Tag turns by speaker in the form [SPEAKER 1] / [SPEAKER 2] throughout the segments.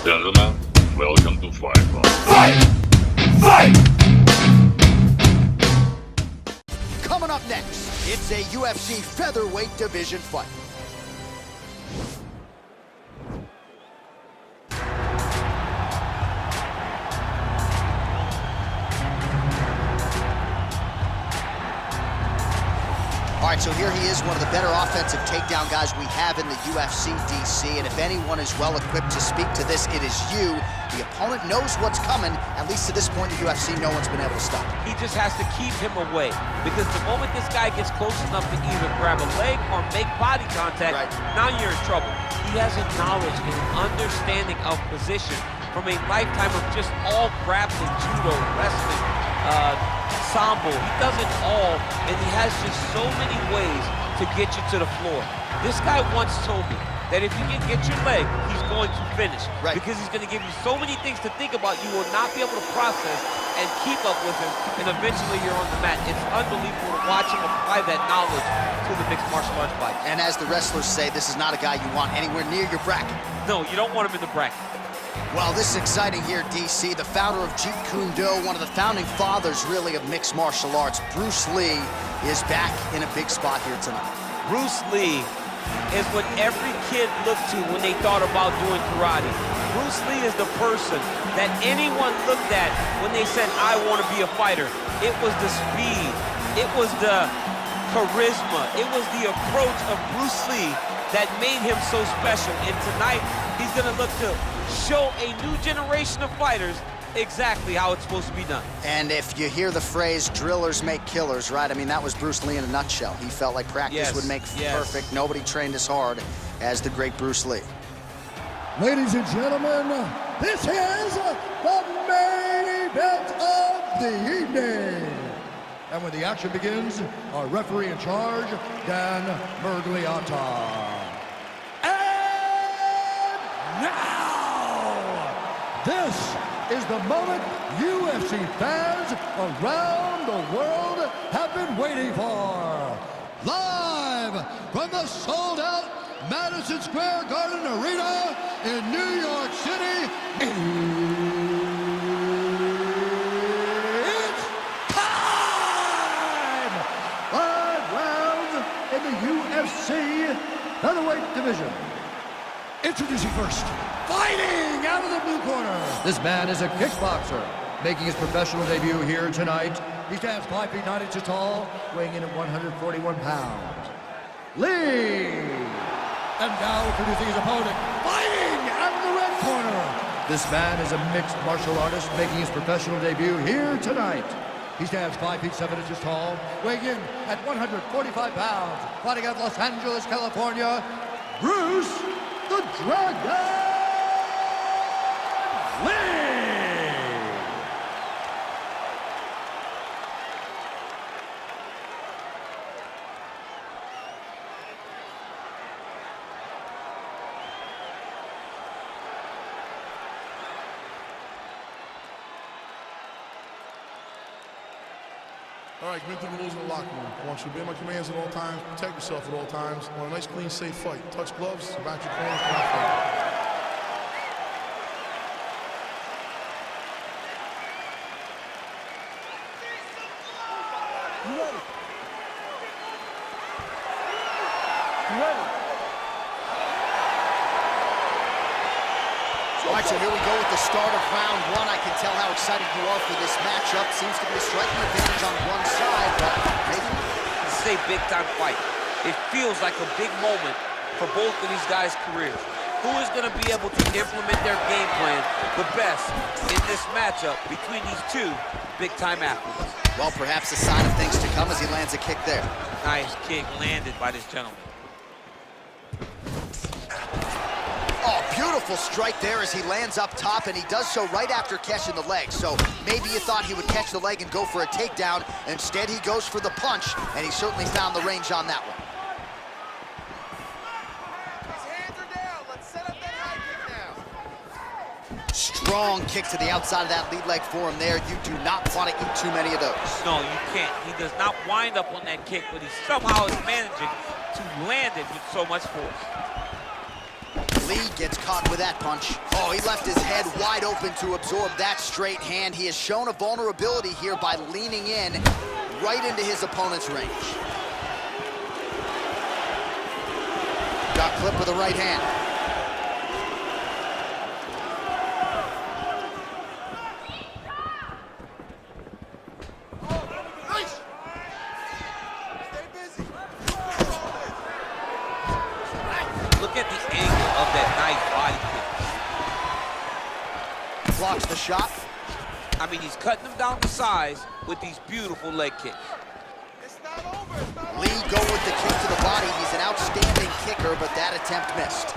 [SPEAKER 1] Gentlemen, welcome to Fight Club.
[SPEAKER 2] Fight! Fight!
[SPEAKER 3] Coming up next, it's a UFC featherweight division fight. All right, so here he is, one of the better offensive takedown guys we have in the UFC, DC. And if anyone is well equipped to speak to this, it is you. The opponent knows what's coming. At least to this point in the UFC, no one's been able to stop him.
[SPEAKER 4] He just has to keep him away, because the moment this guy gets close enough to either grab a leg or make body contact, now you're in trouble. He has a knowledge and an understanding of position from a lifetime of just all grappling, judo, wrestling, sambo. He does it all, and he has just so many ways to get you to the floor. This guy once told me that if you can get your leg, he's going to finish. Because he's going to give you so many things to think about, you will not be able to process and keep up with him, and eventually you're on the mat. It's unbelievable to watch him apply that knowledge to the mixed martial arts fight.
[SPEAKER 3] And as the wrestlers say, this is not a guy you want anywhere near your bracket.
[SPEAKER 4] No, you don't want him in the bracket.
[SPEAKER 3] Well, this is exciting here, DC. The founder of Jeet Kune Do, one of the founding fathers, really, of mixed martial arts, Bruce Lee, is back in a big spot here tonight.
[SPEAKER 4] Bruce Lee is what every kid looked to when they thought about doing karate. Bruce Lee is the person that anyone looked at when they said, I want to be a fighter. It was the speed, it was the charisma, it was the approach of Bruce Lee that made him so special. And tonight, he's gonna look to show a new generation of fighters exactly how it's supposed to be done.
[SPEAKER 3] And if you hear the phrase, drillers make killers, right? I mean, that was Bruce Lee in a nutshell. He felt like practice would make perfect. Nobody trained as hard as the great Bruce Lee.
[SPEAKER 5] Ladies and gentlemen, this is the main event of the evening. And when the action begins, our referee in charge, Dan Mergliata. And now, this is the moment UFC fans around the world have been waiting for. Live from the sold-out Madison Square Garden Arena in New York City, it's time! 5 rounds in the UFC featherweight division. Introducing first, fighting out of the blue corner. This man is a kickboxer, making his professional debut here tonight. He stands 5 feet 9 inches tall, weighing in at 141 pounds. Lee! And now introducing his opponent, fighting out of the red corner. This man is a mixed martial artist, making his professional debut here tonight. He stands 5 feet 7 inches tall, weighing in at 145 pounds, fighting out of Los Angeles, California, Bruce the Dragon Lee!
[SPEAKER 6] All right, commit to the rules in the locker room. I want you to be at my commands at all times, protect yourself at all times. I want a nice, clean, safe fight. Touch gloves, back your corners, come out fight.
[SPEAKER 5] You ready? You ready?
[SPEAKER 3] All right, so here we go with the start of round 1. I can tell how excited you are for this matchup. Seems to be a striking advantage on one side, but maybe.
[SPEAKER 4] This is a big-time fight. It feels like a big moment for both of these guys' careers. Who is going to be able to implement their game plan the best in this matchup between these two big-time athletes?
[SPEAKER 3] Well, perhaps a sign of things to come as he lands a kick there.
[SPEAKER 4] Nice kick landed by this gentleman.
[SPEAKER 3] Oh, beautiful strike there as he lands up top, and he does so right after catching the leg. So maybe you thought he would catch the leg and go for a takedown. Instead, he goes for the punch, and he certainly found the range on that one.
[SPEAKER 7] His hands are down. Let's set up that high kick now.
[SPEAKER 3] Strong kick to the outside of that lead leg for him there. You do not want to eat too many of those.
[SPEAKER 4] No, you can't. He does not wind up on that kick, but he somehow is managing to land it with so much force.
[SPEAKER 3] Lee gets caught with that punch. Oh, he left his head wide open to absorb that straight hand. He has shown a vulnerability here by leaning in right into his opponent's range. Got clipped with the right hand.
[SPEAKER 4] Look at the angle of that nice body kick.
[SPEAKER 3] Blocks the shot.
[SPEAKER 4] I mean, he's cutting them down to size with these beautiful leg kicks.
[SPEAKER 7] It's not over. It's not over.
[SPEAKER 3] Lee going with the kick to the body. He's an outstanding kicker, but that attempt missed.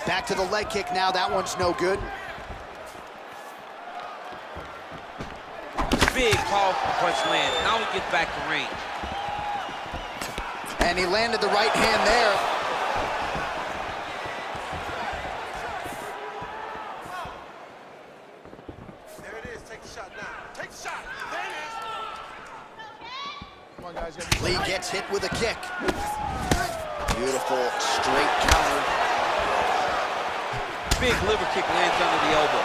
[SPEAKER 3] Back to the leg kick now. That one's no good.
[SPEAKER 4] Big, powerful punch land. Now he gets back to range.
[SPEAKER 3] And he landed the right hand there.
[SPEAKER 7] There it is. Take the shot now. Take the shot. There it is.
[SPEAKER 6] Come on, guys.
[SPEAKER 3] Lee gets hit with a kick. Beautiful straight counter.
[SPEAKER 4] Big liver kick lands under the elbow.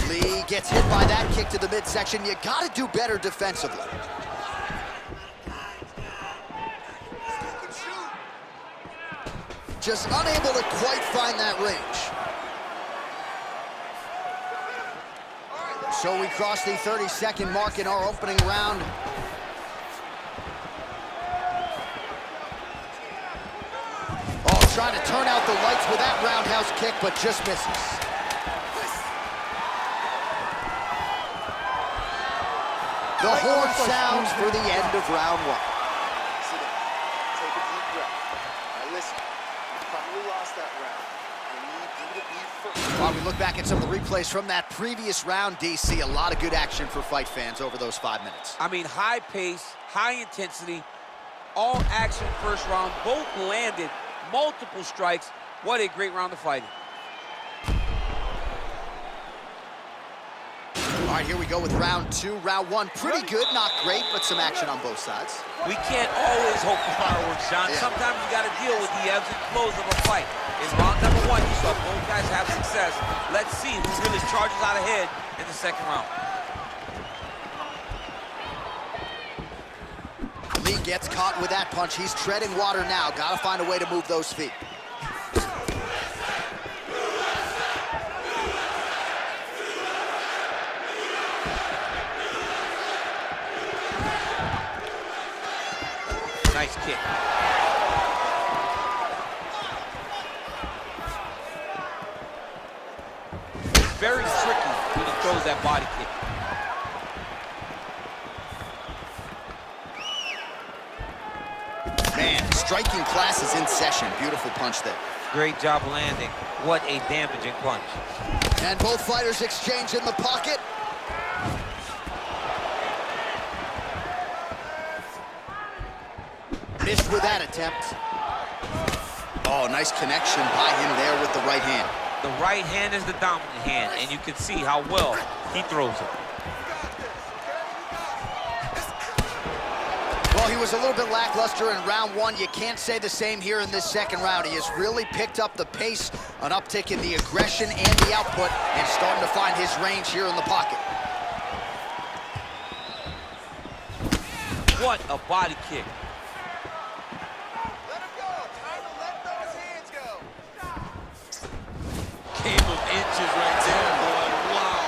[SPEAKER 3] Lee gets hit by that kick to the midsection. You gotta do better defensively. Just unable to quite find that range. So we cross the 30-second mark in our opening round. Oh, trying to turn out the lights with that roundhouse kick, but just misses. The horn sounds for the end of round one.
[SPEAKER 7] Sit down. Take a deep breath. Now listen. You probably lost that round. I need you to be first.
[SPEAKER 3] While we look back at some of the replays from that previous round, DC, a lot of good action for fight fans over those 5 minutes.
[SPEAKER 4] I mean, high pace, high intensity, all action first round. Both landed multiple strikes. What a great round of fighting.
[SPEAKER 3] All right, here we go with round two. Round one, pretty good, not great, but some action on both sides.
[SPEAKER 4] We can't always hope for fireworks, John.
[SPEAKER 3] Yeah.
[SPEAKER 4] Sometimes you got to deal with the ebbs and flows of a fight. In round number one, you saw both guys have success. Let's see who really charges out ahead in the second round.
[SPEAKER 3] Lee gets caught with that punch. He's treading water now. Got to find a way to move those feet.
[SPEAKER 4] Nice kick. It's very tricky when he throws that body kick.
[SPEAKER 3] Man, striking class is in session. Beautiful punch there.
[SPEAKER 4] Great job landing. What a damaging punch.
[SPEAKER 3] And both fighters exchange in the pocket. Missed with that attempt. Oh, nice connection by him there with the right hand.
[SPEAKER 4] The right hand is the dominant hand, and you can see how well he throws it.
[SPEAKER 3] Well, he was a little bit lackluster in round one. You can't say the same here in this second round. He has really picked up the pace, an uptick in the aggression and the output, and starting to find his range here in the pocket.
[SPEAKER 4] What a body kick.
[SPEAKER 7] Let him go. Time to let those hands go.
[SPEAKER 4] Game of inches right there, boy. Wow.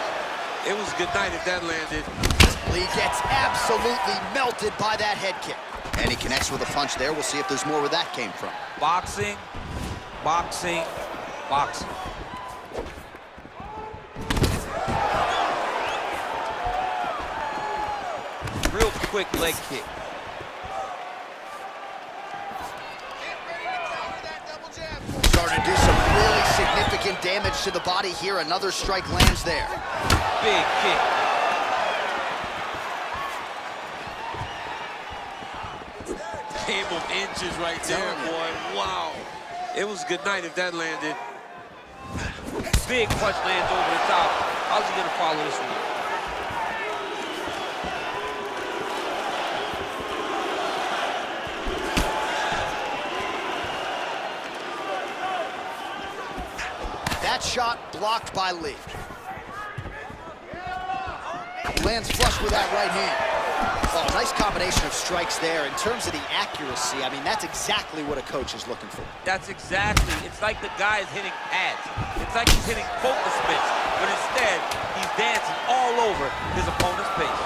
[SPEAKER 4] It was a good night if that landed.
[SPEAKER 3] Lee gets absolutely melted by that head kick. And he connects with a punch there. We'll see if there's more where that came from.
[SPEAKER 4] Boxing, boxing, boxing. Real quick leg kick.
[SPEAKER 7] Get ready to counter that double jab.
[SPEAKER 3] Starting to do some really significant damage to the body here. Another strike lands there.
[SPEAKER 4] Big kick. Game of inches right there, boy. Wow. It was a good night if that landed. Big punch lands over the top. How's he gonna follow this one?
[SPEAKER 3] blocked by Lee. Lands flush with that right hand. Oh, nice combination of strikes there. In terms of the accuracy, I mean, that's exactly what a coach is looking for.
[SPEAKER 4] That's exactly. It's like the guy is hitting pads. It's like he's hitting focus mitts, but instead, he's dancing all over his opponent's face.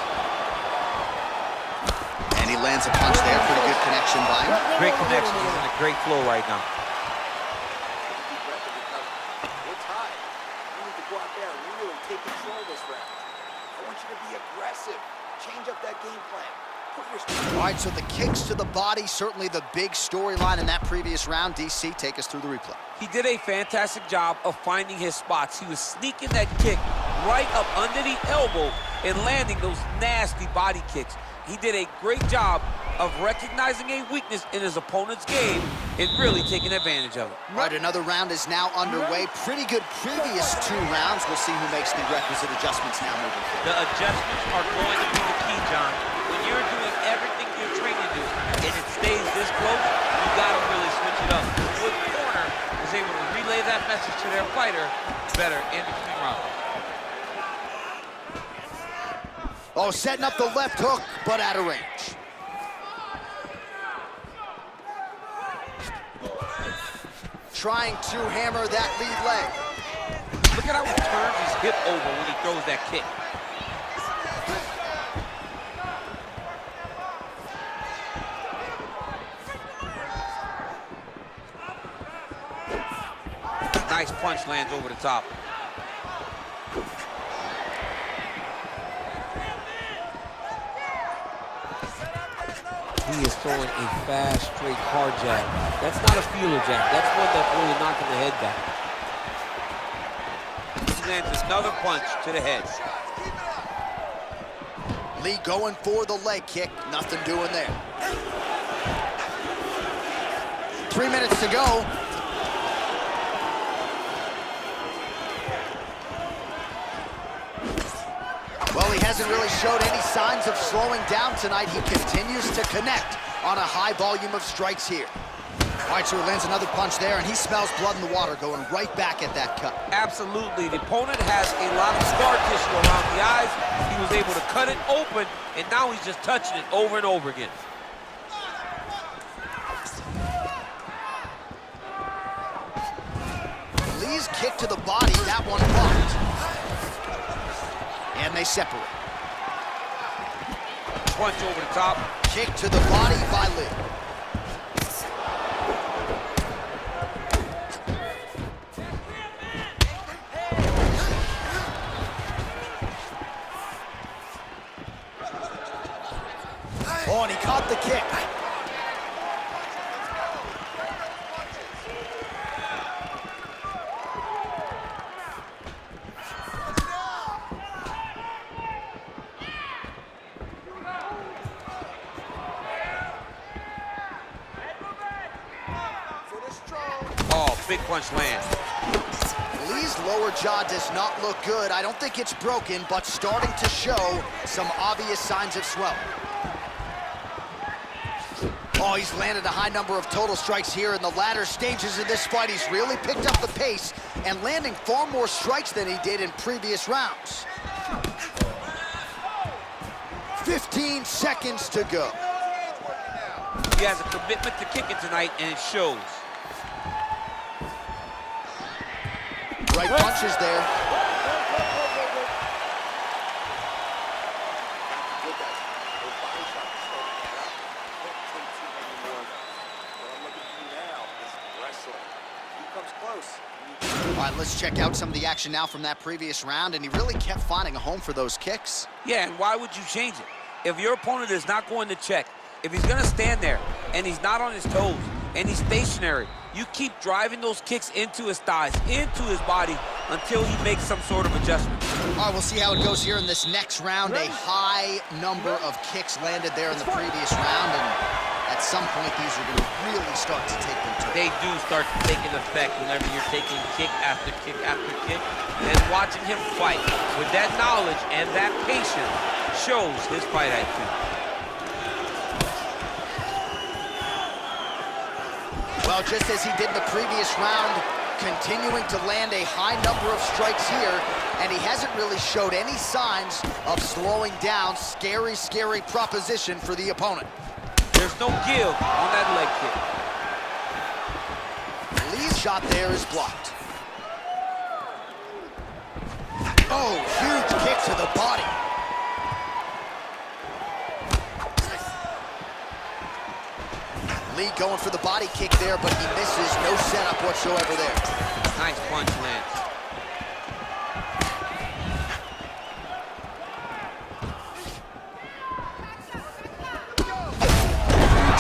[SPEAKER 3] And he lands a punch there. Pretty good connection by him.
[SPEAKER 4] Great connection. He's in a great flow right now.
[SPEAKER 7] We're tied. You need to go out there and really take control this round. I want you to be aggressive. Change up that game plan.
[SPEAKER 3] All right, so the kicks to the body, certainly the big storyline in that previous round. DC, take us through the replay.
[SPEAKER 4] He did a fantastic job of finding his spots. He was sneaking that kick right up under the elbow and landing those nasty body kicks. He did a great job of recognizing a weakness in his opponent's game and really taking advantage of it.
[SPEAKER 3] All right, another round is now underway. Pretty good previous 2 rounds. We'll see who makes the requisite adjustments now moving forward.
[SPEAKER 4] The adjustments are going to be the key, John. When you're doing everything you're trained to do and it stays this close, you got to really switch it up. Good corner was able to relay that message to their fighter better in between rounds.
[SPEAKER 3] Oh, setting up the left hook, but out of range. Trying to hammer that lead leg.
[SPEAKER 4] Look at how he turns his hip over when he throws that kick. Nice punch lands over the top. He is throwing a fast, straight hard jab. That's not a feeler jab. That's one that's really knocking the head back. He lands another punch to the head.
[SPEAKER 3] Lee going for the leg kick. Nothing doing there. 3 minutes to go. Well, he hasn't really showed any signs of slowing down tonight. He continues to connect on a high volume of strikes here. All right, so he lands another punch there, and he smells blood in the water, going right back at that cut.
[SPEAKER 4] Absolutely. The opponent has a lot of scar tissue around the eyes. He was able to cut it open, and now he's just touching it over and over again.
[SPEAKER 3] Lee's kick to the body, that one blocked. And they separate.
[SPEAKER 4] Punch over the top.
[SPEAKER 3] Kick to the body by Lee. Oh, and he caught the kick.
[SPEAKER 4] Big punch lands.
[SPEAKER 3] Lee's lower jaw does not look good. I don't think it's broken, but starting to show some obvious signs of swelling. Oh, he's landed a high number of total strikes here in the latter stages of this fight. He's really picked up the pace and landing far more strikes than he did in previous rounds. 15 seconds to go.
[SPEAKER 4] He has a commitment to kicking tonight, and it shows.
[SPEAKER 3] Right punches there. All right, let's check out some of the action now from that previous round, and he really kept finding a home for those kicks.
[SPEAKER 4] Yeah, and why would you change it? If your opponent is not going to check, if he's gonna stand there and he's not on his toes and he's stationary, you keep driving those kicks into his thighs, into his body, until he makes some sort of adjustment.
[SPEAKER 3] All right, we'll see how it goes here in this next round. A high number of kicks landed there in the previous round, and at some point, these are going to really start to take their toll.
[SPEAKER 4] They do start to take an effect whenever you're taking kick after kick after kick, and watching him fight with that knowledge and that patience shows his fight IQ.
[SPEAKER 3] Well, just as he did in the previous round, continuing to land a high number of strikes here, and he hasn't really showed any signs of slowing down. Scary, scary proposition for the opponent.
[SPEAKER 4] There's no give on that leg kick.
[SPEAKER 3] Lee's shot there is blocked. Oh, huge kick to the body. Lee going for the body kick there, but he misses. No setup whatsoever there.
[SPEAKER 4] Nice punch lands.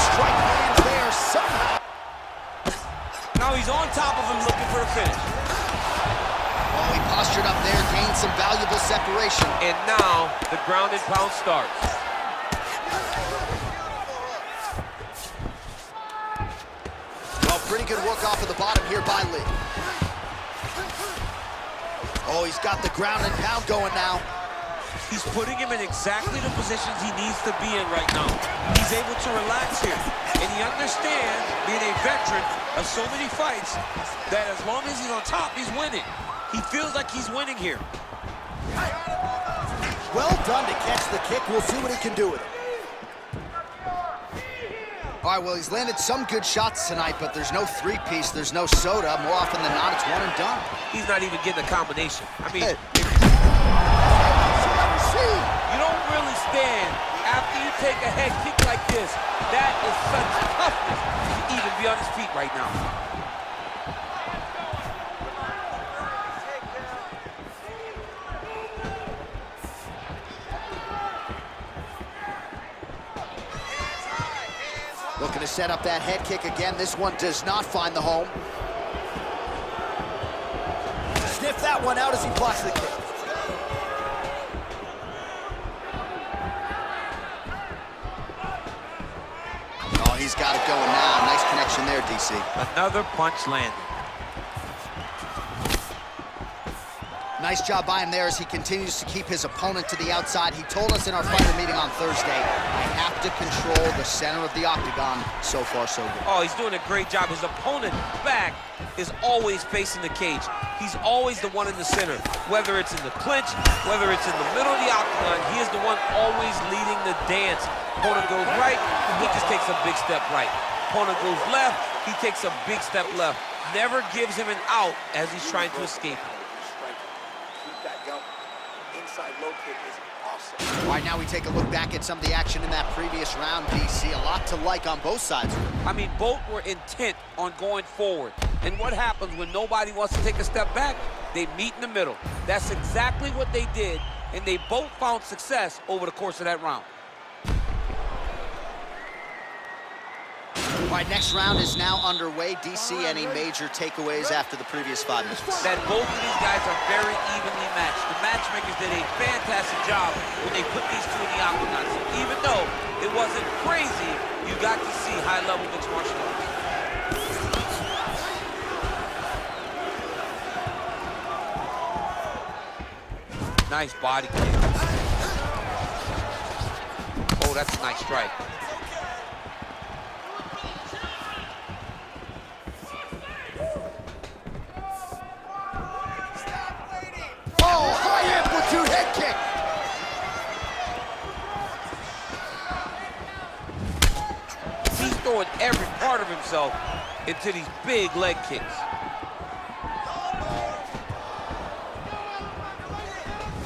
[SPEAKER 3] Strike lands there somehow.
[SPEAKER 4] Now he's on top of him looking for the finish.
[SPEAKER 3] Oh, he postured up there, gained some valuable separation.
[SPEAKER 4] And now the ground and pound starts.
[SPEAKER 3] Pretty good work off of the bottom here by Lee. Oh, he's got the ground and pound going now.
[SPEAKER 4] He's putting him in exactly the positions he needs to be in right now. He's able to relax here. And he understands, being a veteran of so many fights, that as long as he's on top, he's winning. He feels like he's winning here.
[SPEAKER 3] Well done to catch the kick. We'll see what he can do with it. All right, well, he's landed some good shots tonight, but there's no three-piece, there's no soda. More often than not, it's one and done.
[SPEAKER 4] He's not even getting a combination. I mean,
[SPEAKER 3] Hey.
[SPEAKER 4] you don't really stand after you take a head kick like this. That is such toughness to even be on his feet right now.
[SPEAKER 3] Looking to set up that head kick again. This one does not find the home. Sniff that one out as he blocks the kick. Oh, he's got it going now. Nice connection there, DC.
[SPEAKER 4] Another punch landed.
[SPEAKER 3] Nice job by him there as he continues to keep his opponent to the outside. He told us in our fighter meeting on Thursday, I have to control the center of the octagon. So far, so good.
[SPEAKER 4] Oh, he's doing a great job. His opponent's back is always facing the cage. He's always the one in the center. Whether it's in the clinch, whether it's in the middle of the octagon, he is the one always leading the dance. Opponent goes right, he just takes a big step right. Opponent goes left, he takes a big step left. Never gives him an out as he's trying to escape.
[SPEAKER 7] Inside low kick is awesome.
[SPEAKER 3] All right, now we take a look back at some of the action in that previous round, DC. A lot to like on both sides.
[SPEAKER 4] I mean, both were intent on going forward. And what happens when nobody wants to take a step back? They meet in the middle. That's exactly what they did, and they both found success over the course of that round.
[SPEAKER 3] All right, next round is now underway. DC, any major takeaways after the previous 5 minutes?
[SPEAKER 4] That both of these guys are very evenly matched. The matchmakers did a fantastic job when they put these two in the octagon. So even though it wasn't crazy, you got to see high-level mixed martial arts. Nice body kick. Oh, that's a nice strike.
[SPEAKER 3] Oh, high amplitude head kick.
[SPEAKER 4] He's throwing every part of himself into these big leg kicks.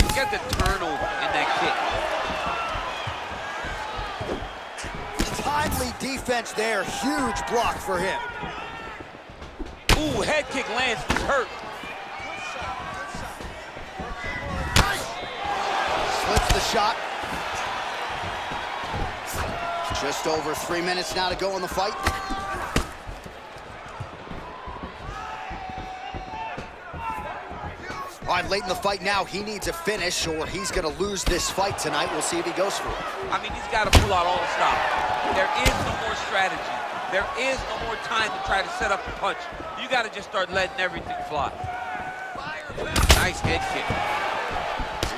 [SPEAKER 4] Look at the turnover in that kick.
[SPEAKER 3] Timely defense there. Huge block for him.
[SPEAKER 4] Ooh, head kick lands. He's hurt.
[SPEAKER 3] Slips the shot. Just over 3 minutes now to go in the fight. All right, late in the fight now, he needs a finish or he's gonna lose this fight tonight. We'll see if he goes for it.
[SPEAKER 4] I mean, he's got to pull out all the stops. There is no more strategy. There is no more time to try to set up a punch. You got to just start letting everything fly. Nice head kick.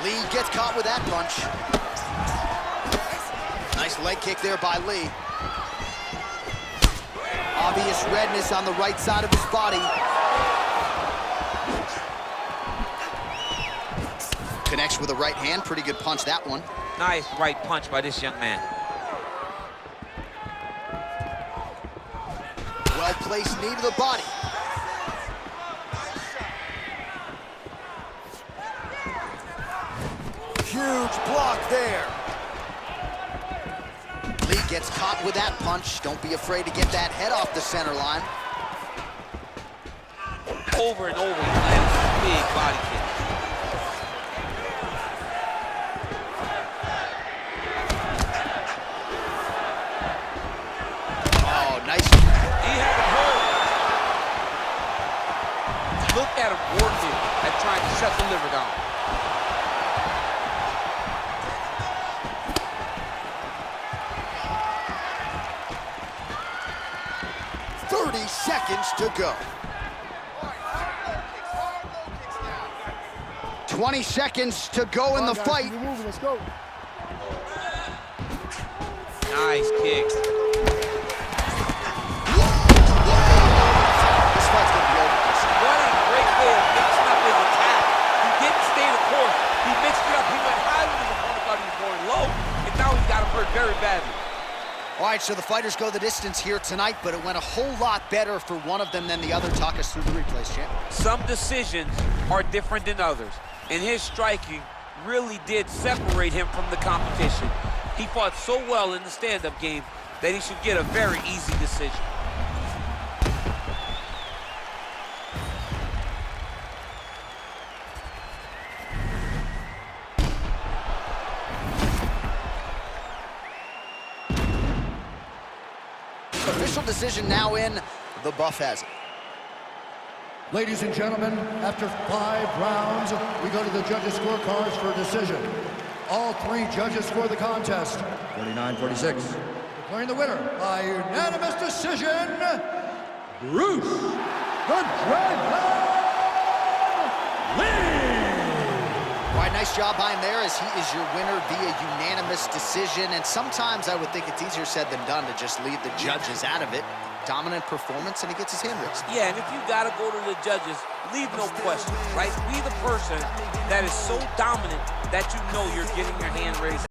[SPEAKER 3] Lee gets caught with that punch. Nice leg kick there by Lee. Obvious redness on the right side of his body. Connects with a right hand. Pretty good punch, that one.
[SPEAKER 4] Nice right punch by this young man.
[SPEAKER 3] Well-placed knee to the body. Huge block there. Lee gets caught with that punch. Don't be afraid to get that head off the center line.
[SPEAKER 4] Over and over, he lands a big body kick.
[SPEAKER 3] Oh, nice.
[SPEAKER 4] He had him hurt. Look at him working at trying to shut the liver down.
[SPEAKER 3] Seconds to go. 20 seconds to go in the fight.
[SPEAKER 7] Let's go.
[SPEAKER 4] Nice kick.
[SPEAKER 3] This fight's gonna be over.
[SPEAKER 4] What a great way of mixing up his attack. He didn't stay the course. He mixed it up. He went high when his opponent thought he was going low, and now he's got him hurt very badly.
[SPEAKER 3] All right, so the fighters go the distance here tonight, but it went a whole lot better for one of them than the other. Talk us through the replays, champ.
[SPEAKER 4] Some decisions are different than others, and his striking really did separate him from the competition. He fought so well in the stand-up game that he should get a very easy decision.
[SPEAKER 3] Official decision now in. The buff has it.
[SPEAKER 5] Ladies and gentlemen, after 5 rounds, we go to the judges' scorecards for a decision. All 3 judges score the contest, 49-46. Declaring the winner by unanimous decision, Bruce the Dragon Lee!
[SPEAKER 3] All right, nice job by him there, as he is your winner via unanimous decision. And sometimes I would think it's easier said than done to just leave the judges out of it. Dominant performance, and he gets his hand raised.
[SPEAKER 4] Yeah, and if you gotta go to the judges, leave no question, right? Be the person that is so dominant that you know you're getting your hand raised.